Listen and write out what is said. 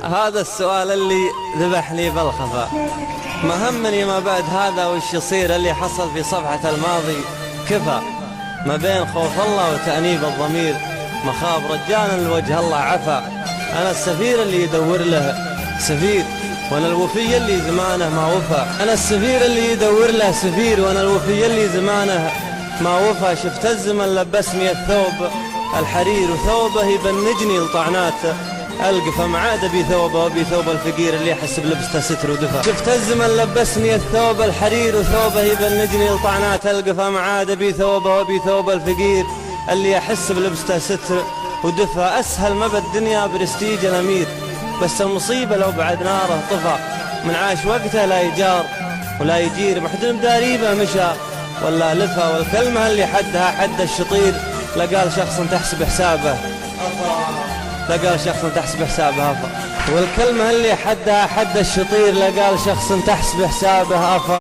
هذا السؤال اللي ذبحني بالخفا، ما همني ما بعد هذا وش يصير. اللي حصل في صفحة الماضي كفى، ما بين خوف الله وتأنيب الضمير، مخاف رجانا الوجه الله عفا. أنا السفير اللي يدور له سفير، وانا الوفي اللي زمانه ما وفى. انا السفير اللي يدور له سفير، وانا الوفي اللي زمانه ما وفى. شفت الزمن لبسني الثوب الحرير، وثوبه يبنجني لطعنات القفا. ما عاد ابي ثوبه وابي ثوب الفقير اللي يحس بلبسته ستر ودفى. شفت الزمن لبسني الثوب الحرير، وثوبه يبنجني لطعنات القفا. ما عاد ابي ثوبه وابي ثوب الفقير اللي يحس بلبسته ستر ودفى. اسهل ما بالدنيا برستيج الامير، بس المصيبة لو بعد ناره طفى. من عاش وقته لا يجار ولا يجير، محدن بداريبه مشى ولا لفى. والكلمة اللي حدها حد الشطير، لقال شخص تحسب حسابه لقال شخص تحسب حسابه أفا. والكلمة اللي حدها حد الشطير، لقال شخص تحسب حسابه أفا.